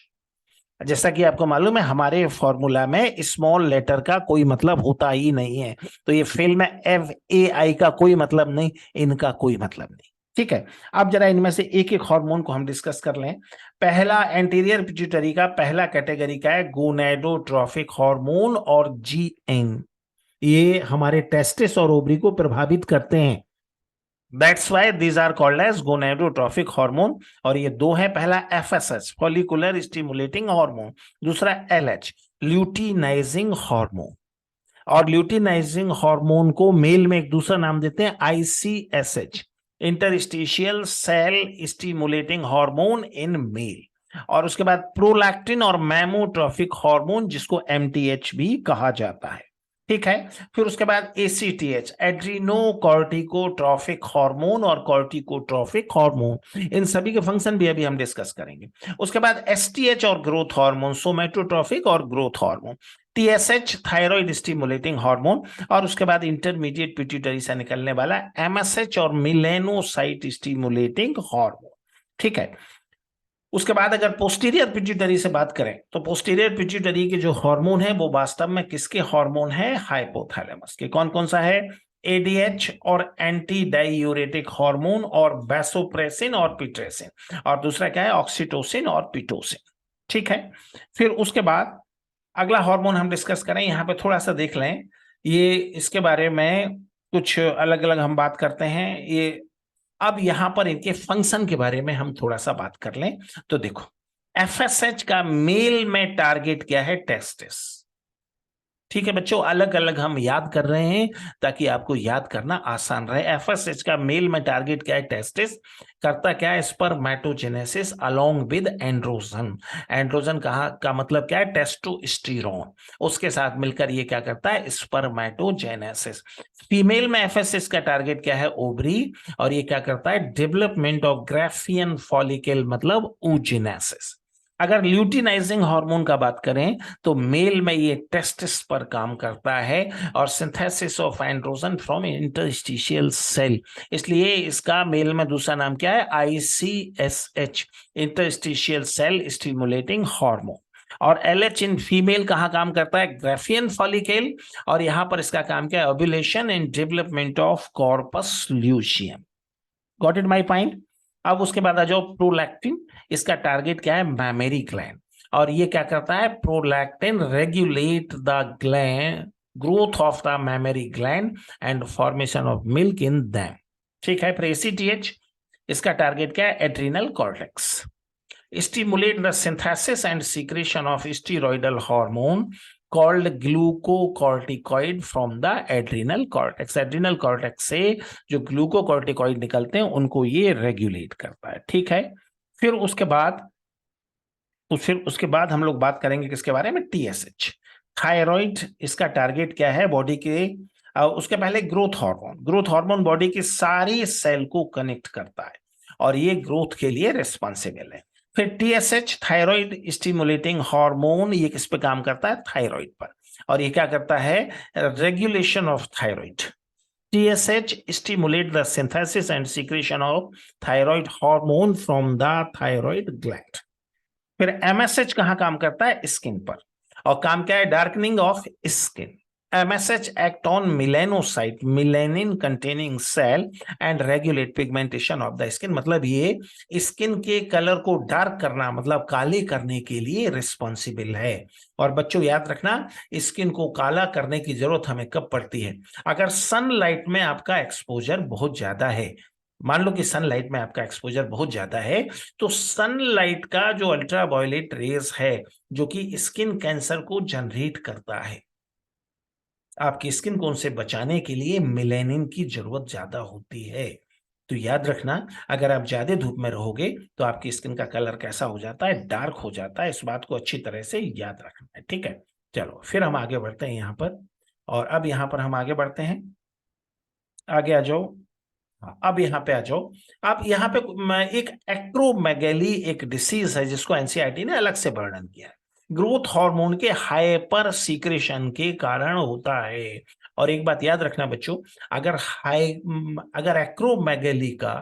Speaker 1: जैसा कि आपको मालूम है हमारे फॉर्मूला में स्मॉल लेटर का कोई मतलब होता ही नहीं है, तो ये फेल में FAI का कोई मतलब नहीं, इनका कोई मतलब नहीं। ठीक है, अब जरा इनमें से एक एक हार्मोन को हम डिस्कस कर लें। पहला एंटीरियर पिट्यूटरी का पहला कैटेगरी का है गोनेडोट्रोफिक हार्मोन और GN। ये हमारे टेस्टिस और ओवरी को प्रभावित करते हैं। That's why these are called as gonadotrophic hormone। और ये दो है, पहला FSH follicular stimulating hormone, दूसरा LH ल्यूटिनाइजिंग हार्मोन। और ल्यूटिनाइजिंग हार्मोन को मेल में एक दूसरा नाम देते हैं ICSH, interstitial cell stimulating hormone in male. और उसके बाद प्रोलैक्टिन और मैमोट्रोफिक हार्मोन, जिसको MTH भी कहा जाता है। ठीक है, फिर उसके बाद ACTH एड्रीनोकॉर्टिकोट्रोफिक हार्मोन और कॉर्टिकोट्रोफिक हार्मोन, इन सभी के फंक्शन भी अभी हम डिस्कस करेंगे। उसके बाद STH और ग्रोथ हार्मोन, सोमेटोट्रोफिक और growth hormone. TSH thyroid stimulating hormone. और उसके बाद इंटरमीडिएट पिट्यूटरी से निकलने वाला MSH और मिलेनोसाइट स्टिमुलेटिंग हार्मोन। ठीक है, उसके बाद अगर पोस्टीरियर पिट्यूटरी से बात करें तो पोस्टीरियर पिट्यूटरी के जो हार्मोन है वो वास्तव में किसके हार्मोन है? हाइपोथैलेमस के। कौन कौन सा है? ADH और एंटी डायूरेटिक हार्मोन और वैसोप्रेसिन और पिट्रेसिन, और दूसरा क्या है? ऑक्सीटोसिन और पिटोसिन। ठीक है, फिर उसके बाद अगला हार्मोन हम डिस्कस करें। यहाँ पे थोड़ा सा देख लें, ये इसके बारे में कुछ अलग अलग हम बात करते हैं। ये अब यहां पर इनके फंक्शन के बारे में हम थोड़ा सा बात कर लें। तो देखो, FSH का मेल में टारगेट क्या है? टेस्टिस। ठीक है बच्चों, अलग अलग हम याद कर रहे हैं ताकि आपको याद करना आसान रहे। FSH का मेल में टारगेट क्या है? टेस्टिस। करता क्या है? Spermatogenesis along with androgen. Androgen का मतलब क्या है? टेस्टोस्टेरोन। उसके साथ मिलकर ये क्या करता है? स्पर्मेटोजेनेसिस। फीमेल में FSH का टारगेट क्या है? ओवरी। और ये क्या करता है? डेवलपमेंट ऑफ ग्राफियन फॉलिकल, मतलब oogenesis। अगर ल्यूटिनाइजिंग हार्मोन का बात करें तो मेल में ये टेस्टिस पर काम करता है और synthesis of androgen from interstitial cell, इसलिए इसका मेल में दूसरा नाम क्या है? ICSH, interstitial cell stimulating hormone. और LH इन फीमेल कहाँ काम करता है? Graafian follicle. और यहां पर इसका काम क्या है? Ovulation and development of corpus luteum. Got it my point? अब उसके बाद आ जाओ प्रोलैक्टिन। इसका टारगेट क्या है? Mammary gland. और ये क्या करता है? Prolactin regulate the gland growth of the mammary gland and formation of milk in them. ठीक है, फिर ACTH, इसका टारगेट क्या है? Adrenal cortex. Stimulate the synthesis and secretion of steroidal hormone called glucocorticoid from the adrenal cortex। Adrenal cortex से जो glucocorticoid निकलते हैं उनको ये रेगुलेट करता है। ठीक है, फिर उसके बाद हम लोग बात करेंगे किसके बारे में? TSH thyroid. इसका टारगेट क्या है? बॉडी के उसके पहले growth hormone. Growth hormone body की सारी सेल को कनेक्ट करता है और ये ग्रोथ के लिए रिस्पॉन्सिबल है। फिर TSH थायराइड स्टिमुलेटिंग हार्मोन, ये किस पे काम करता है? थायराइड पर। और ये क्या करता है? Regulation of thyroid. TSH stimulate the synthesis and secretion of thyroid hormone from the thyroid gland। फिर MSH कहाँ काम करता है? स्किन पर। और काम क्या है? Darkening of skin. MSH act on melanocyte, melanin containing cell and regulate pigmentation of the skin। मतलब ये स्किन के कलर को डार्क करना, मतलब काले करने के लिए रिस्पॉन्सिबल है। और बच्चों याद रखना, स्किन को काला करने की जरूरत हमें कब पड़ती है? अगर सनलाइट में आपका एक्सपोजर बहुत ज्यादा है। मान लो कि सनलाइट में आपका एक्सपोजर बहुत ज्यादा है, तो सनलाइट का जो अल्ट्रावायलेट रेज है, जो कि स्किन कैंसर को जनरेट करता है, आपकी स्किन को उनसे बचाने के लिए मेलानिन की जरूरत ज्यादा होती है। तो याद रखना, अगर आप ज्यादा धूप में रहोगे तो आपकी स्किन का कलर कैसा हो जाता है? डार्क हो जाता है। इस बात को अच्छी तरह से याद रखना है, ठीक है। चलो फिर हम आगे बढ़ते हैं यहाँ पर। और अब यहाँ पर हम आगे बढ़ते हैं, आगे आ जाओ। हाँ, अब यहाँ पे आ जाओ। अब यहाँ पे एक एक्रोमेगैली एक डिसीज है जिसको एनसीईआरटी ने अलग से वर्णन किया है। ग्रोथ हार्मोन के हाइपर सीक्रेशन के कारण होता है। और एक बात याद रखना बच्चों, अगर एक्रोमेगैली का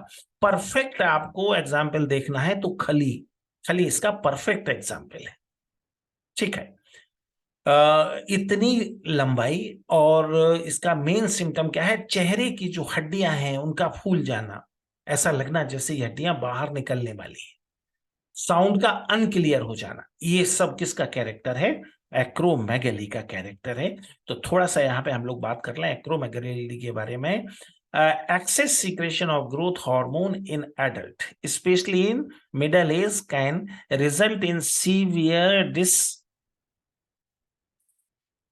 Speaker 1: परफेक्ट आपको एग्जाम्पल देखना है तो खली, खली इसका परफेक्ट एग्जाम्पल है, ठीक है। इतनी लंबाई, और इसका मेन सिम्टम क्या है? चेहरे की जो हड्डियां हैं उनका फूल जाना, ऐसा लगना जैसे ये हड्डियां बाहर निकलने वाली है, साउंड का अनक्लियर हो जाना, ये सब किसका कैरेक्टर है? एक्रोमेगैली का कैरेक्टर है। तो थोड़ा सा यहाँ पे हम लोग बात कर लें एक्रोमेगैली के बारे में। Excess secretion of growth hormone in adult, specially in middle age, can result in severe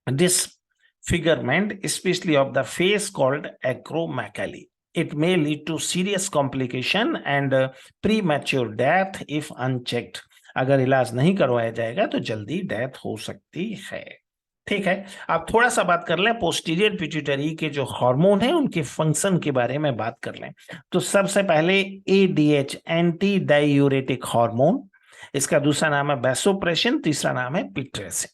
Speaker 1: disfigurement, especially of the face, called acromegaly. It may lead to serious complication and premature death if unchecked। अगर इलाज नहीं करवाया जाएगा तो जल्दी death हो सकती है, ठीक है। अब थोड़ा सा बात कर लें पोस्टीरियर पिट्यूटरी के जो हार्मोन है उनके फंक्शन के बारे में बात कर लें। तो सबसे पहले ADH, एंटी डायूरेटिक हार्मोन, इसका दूसरा नाम है वैसोप्रेसिन, तीसरा नाम है पिट्रेसिन।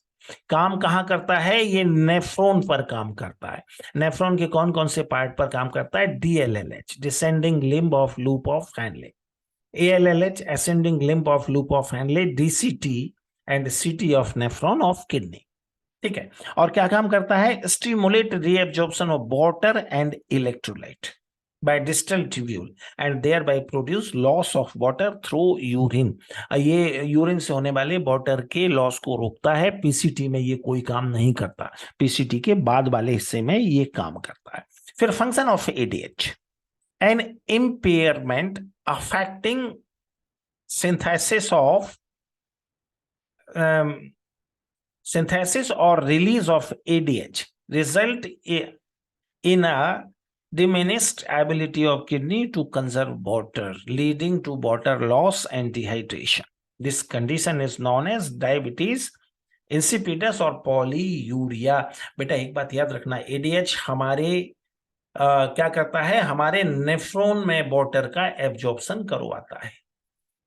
Speaker 1: काम कहां करता है? ये नेफ्रॉन पर काम करता है। नेफ्रॉन के कौन कौन से पार्ट पर काम करता है? DLLH, descending limb of loop of Henle, ALLH, ascending limb of loop of Henle, DCT and CT of nephron of kidney, ठीक है। और क्या काम करता है? Stimulate reabsorption of water and electrolyte by distal tubule and thereby produce loss of water through urine। ये urine से होने वाले वाटर के लॉस को रोकता है। पीसीटी में ये कोई काम नहीं करता, पीसीटी के बाद वाले हिस्से में ये काम करता है। फिर function of ADH, an impairment affecting synthesis or release of ADH result in a diminished ability of kidney to conserve water, leading to water loss and dehydration। This condition is known as diabetes insipidus और polyuria। बेटा एक बात याद रखना, ADH हमारे क्या करता है? हमारे नेफ्रॉन में वाटर का एब्जॉर्प्शन करवाता है।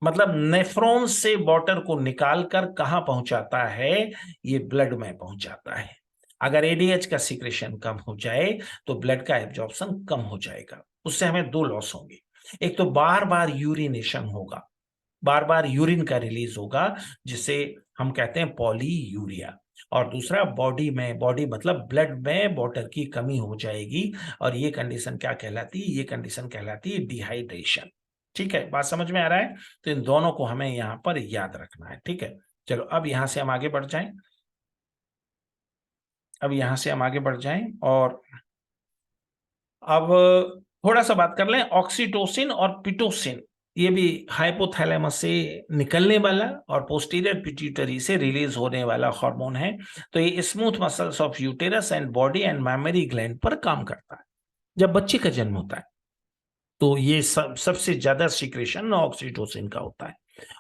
Speaker 1: मतलब नेफ्रॉन से वाटर को निकालकर कहां पहुंचाता है? ये ब्लड में पहुंचाता है। अगर ADH का सीक्रेशन कम हो जाए तो ब्लड का एब्जॉर्प्शन कम हो जाएगा। उससे हमें दो लॉस होंगे, एक तो बार बार यूरिनेशन होगा, बार बार यूरिन का रिलीज होगा जिसे हम कहते हैं पॉलीयूरिया, और दूसरा बॉडी मतलब ब्लड में वाटर की कमी हो जाएगी, और ये कंडीशन क्या कहलाती है? ये कंडीशन कहलाती है डिहाइड्रेशन। ठीक है, बात समझ में आ रहा है? तो इन दोनों को हमें यहाँ पर याद रखना है, ठीक है। चलो अब यहाँ से हम आगे बढ़ जाएं, और अब थोड़ा सा बात कर लें ऑक्सीटोसिन और पिटोसिन। ये भी हाइपोथैलेमस से निकलने वाला और पोस्टीरियर पिट्यूटरी से रिलीज होने वाला हार्मोन है। तो ये smooth muscles of uterus and body and mammary gland पर काम करता है। जब बच्चे का जन्म होता है तो ये सबसे ज्यादा सीक्रेशन ऑक्सीटोसिन का होता है,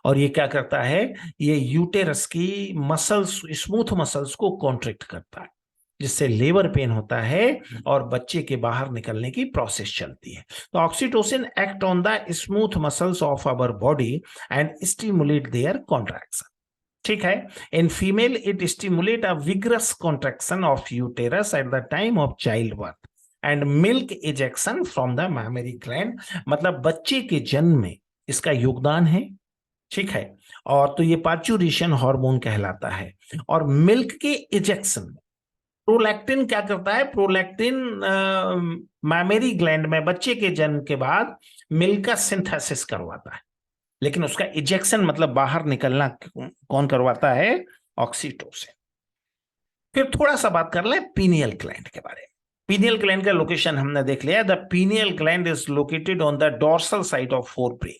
Speaker 1: और ये क्या करता है? ये यूटेरस की मसल्स, स्मूथ मसल्स को कॉन्ट्रैक्ट करता है, जिससे लेबर पेन होता है और बच्चे के बाहर निकलने की प्रोसेस चलती है। तो oxytocin act on the smooth muscles of our body and stimulate their contraction, ठीक है। In female it stimulate a vigorous contraction of uterus at the time of child birth and milk ejection from the mammary gland. मतलब बच्चे के जन्म में इसका योगदान है, ठीक है। और तो ये पार्चुरेशन हार्मोन कहलाता है। और मिल्क के इजेक्शन में प्रोलैक्टिन क्या करता है? प्रोलैक्टिन मैमेरी ग्लैंड में बच्चे के जन्म के बाद मिल्क का सिंथेसिस करवाता है, लेकिन उसका इजेक्शन मतलब बाहर निकलना कौन करवाता है? ऑक्सीटोसिन। फिर थोड़ा सा बात कर लें पीनियल ग्लैंड के बारे में। पीनियल ग्लैंड का लोकेशन हमने देख लिया। The pineal gland is located on the dorsal side of forebrain.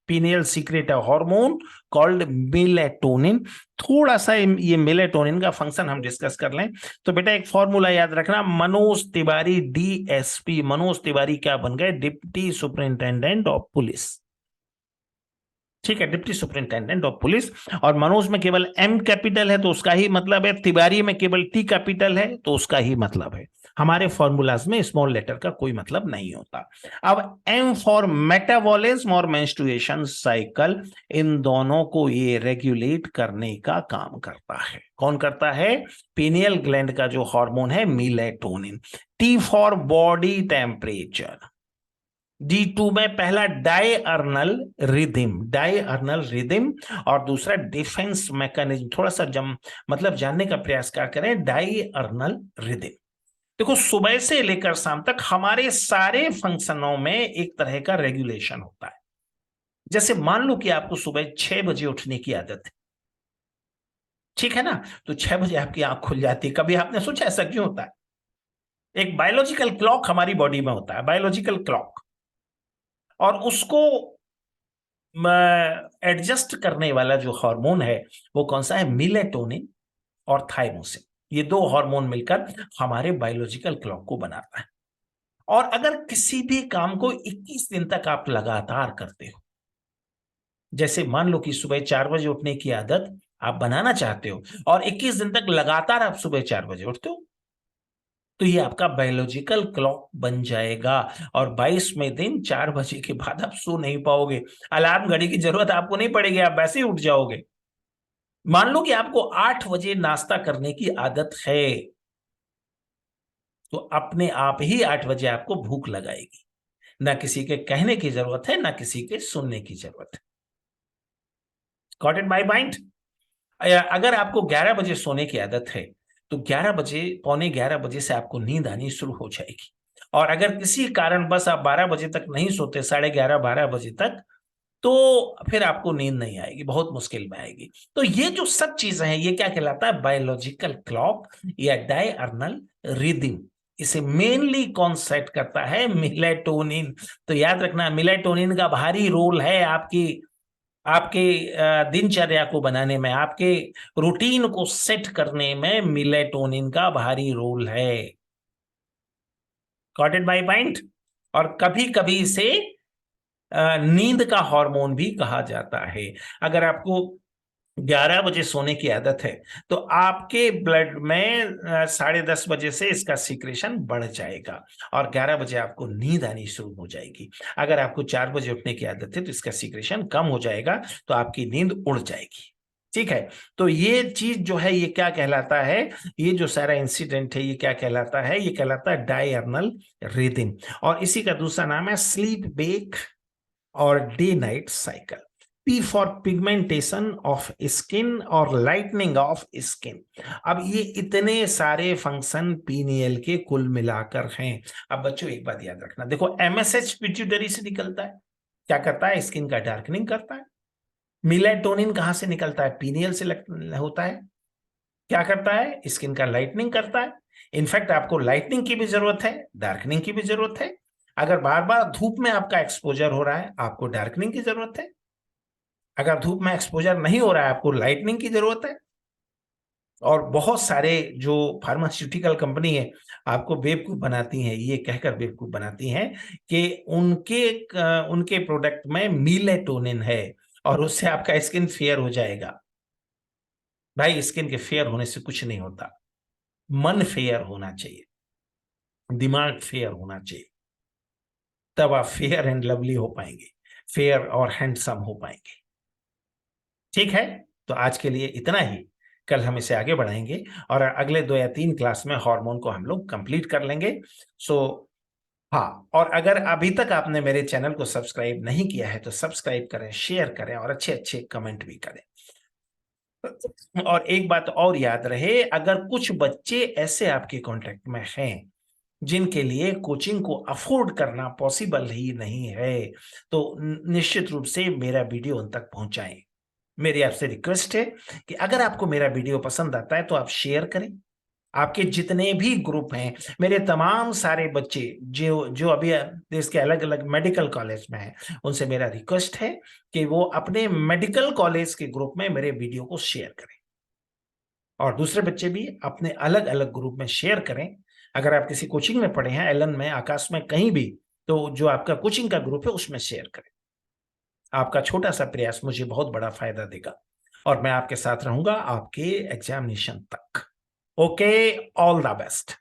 Speaker 1: Pineal secret a hormone called melatonin. थोड़ा सा ये मेलेटोनिन का फंक्शन हम डिस्कस कर लें तो बेटा एक फॉर्मूला याद रखना, मनोज तिवारी डीएसपी। मनोज तिवारी क्या बन गए? Deputy superintendent of police. ठीक है, डिप्टी सुपरिंटेंडेंट ऑफ पुलिस। और मनोज में केवल एम कैपिटल है तो उसका ही मतलब है, तिवारी में केवल टी कैपिटल है तो उसका ही मतलब है। हमारे फॉर्मूलाज में स्मॉल लेटर का कोई मतलब नहीं होता। अब एम फॉर मेटाबॉलिज्म और मेंस्ट्रुएशन साइकिल, इन दोनों को ये रेगुलेट करने का काम करता है। कौन करता है? पीनियल ग्लैंड का जो हार्मोन है melatonin. T for body temperature. D2 में पहला डायअर्नल रिदम और दूसरा डिफेंस मैकेनिज्म। थोड़ा सा मतलब जानने का प्रयास क्या करें? डायअर्नल रिदम। देखो सुबह से लेकर शाम तक हमारे सारे फंक्शनों में एक तरह का रेगुलेशन होता है। जैसे मान लो कि आपको सुबह 6 बजे उठने की आदत है, ठीक है ना? तो 6 बजे आपकी आंख खुल जाती है। कभी आपने सोचा ऐसा क्यों होता है? एक बायोलॉजिकल क्लॉक हमारी बॉडी में होता है, बायोलॉजिकल क्लॉक। और उसको एडजस्ट करने वाला जो हार्मोन है वो कौन सा है? मेलेटोनिन और थाइरोसिन। ये दो हार्मोन मिलकर हमारे बायोलॉजिकल क्लॉक को बनाता है। और अगर किसी भी काम को 21 दिन तक आप लगातार करते हो, जैसे मान लो कि सुबह 4 बजे उठने की आदत आप बनाना चाहते हो और 21 दिन तक लगातार आप सुबह 4 बजे उठते हो, तो ये आपका बायोलॉजिकल क्लॉक बन जाएगा। और 22वें दिन 4 बजे के बाद आप सो नहीं पाओगे। अलार्म घड़ी की जरूरत आपको नहीं पड़ेगी, आप वैसे ही उठ जाओगे। मान लो कि आपको 8 बजे नाश्ता करने की आदत है, तो अपने आप ही 8 बजे आपको भूख लगाएगी। ना किसी के कहने की जरूरत है, ना किसी के सुनने की जरूरत है। Got it my point? अगर आपको 11 बजे सोने की आदत है तो 11 बजे, पौने 11 बजे से आपको नींद आनी शुरू हो जाएगी। और अगर किसी कारण बस आप 12 बजे तक नहीं सोते, 11:30 12 बजे तक, तो फिर आपको नींद नहीं आएगी, बहुत मुश्किल में आएगी। तो ये जो सब चीजें हैं ये क्या कहलाता है? बायोलॉजिकल क्लॉक या डायअर्नल रिदम। इसे मेनली कौन सेट करता है? मेलेटोनिन। तो याद रखना मेलेटोनिन का भारी रोल है आपकी आपके दिनचर्या को बनाने में, आपके रूटीन को सेट करने में मेलेटोनिन का भारी रोल है। Got it my point? और कभी कभी इसे नींद का हार्मोन भी कहा जाता है। अगर आपको 11 बजे सोने की आदत है तो आपके ब्लड में 10:30 बजे से इसका सीक्रेशन बढ़ जाएगा और 11 बजे आपको नींद आनी शुरू हो जाएगी। अगर आपको 4 बजे उठने की आदत है तो इसका सीक्रेशन कम हो जाएगा, तो आपकी नींद उड़ जाएगी। ठीक है, तो ये चीज जो है ये क्या कहलाता है? ये जो सारा इंसिडेंट है ये क्या कहलाता है? ये कहलाता है डायअर्नल रिदम। और इसी का दूसरा नाम है स्लीप वेक और day night cycle. P for pigmentation of skin और लाइटनिंग ऑफ स्किन। अब ये इतने सारे फंक्शन पीनियल के कुल मिलाकर हैं। अब बच्चों एक बात याद रखना, देखो MSH पिट्यूटरी से निकलता है, क्या करता है? स्किन का डार्कनिंग करता है। मेलेटोनिन कहां से निकलता है? पीनियल से होता है, क्या करता है? स्किन का लाइटनिंग करता है। इनफैक्ट आपको लाइटनिंग की भी जरूरत है, डार्कनिंग की भी जरूरत है। अगर बार बार धूप में आपका एक्सपोजर हो रहा है आपको डार्कनिंग की जरूरत है। अगर धूप में एक्सपोजर नहीं हो रहा है आपको लाइटनिंग की जरूरत है। और बहुत सारे जो फार्मास्यूटिकल कंपनी है आपको बेवकूफ बनाती हैं, ये कहकर बेवकूफ बनाती हैं कि उनके प्रोडक्ट में मेलेटोनिन है और उससे आपका स्किन फेयर हो जाएगा। भाई स्किन के फेयर होने से कुछ नहीं होता, मन फेयर होना चाहिए, दिमाग फेयर होना चाहिए, तब आप फेयर एंड लवली हो पाएंगे, फेयर और हैंडसम हो पाएंगे। ठीक है, तो आज के लिए इतना ही। कल हम इसे आगे बढ़ाएंगे और अगले 2 या 3 क्लास में हार्मोन को हम लोग कंप्लीट कर लेंगे। सो हाँ, और अगर अभी तक आपने मेरे चैनल को सब्सक्राइब नहीं किया है तो सब्सक्राइब करें, शेयर करें और अच्छे अच्छे कमेंट भी करें। और एक बात और याद रहे, अगर कुछ बच्चे ऐसे आपके कांटेक्ट में हैं जिनके लिए कोचिंग को अफोर्ड करना पॉसिबल ही नहीं है, तो निश्चित रूप से मेरा वीडियो उन तक पहुंचाएं। मेरी आपसे रिक्वेस्ट है कि अगर आपको मेरा वीडियो पसंद आता है तो आप शेयर करें। आपके जितने भी ग्रुप हैं, मेरे तमाम सारे बच्चे जो जो अभी देश के अलग अलग मेडिकल कॉलेज में हैं, उनसे मेरा रिक्वेस्ट है कि वो अपने मेडिकल कॉलेज के ग्रुप में मेरे वीडियो को शेयर करें और दूसरे बच्चे भी अपने अलग अलग ग्रुप में शेयर करें। अगर आप किसी कोचिंग में पढ़े हैं, एलन में, आकाश में, कहीं भी, तो जो आपका कोचिंग का ग्रुप है उसमें शेयर करें। आपका छोटा सा प्रयास मुझे बहुत बड़ा फायदा देगा और मैं आपके साथ रहूंगा आपके एग्जामिनेशन तक। Okay, all the best.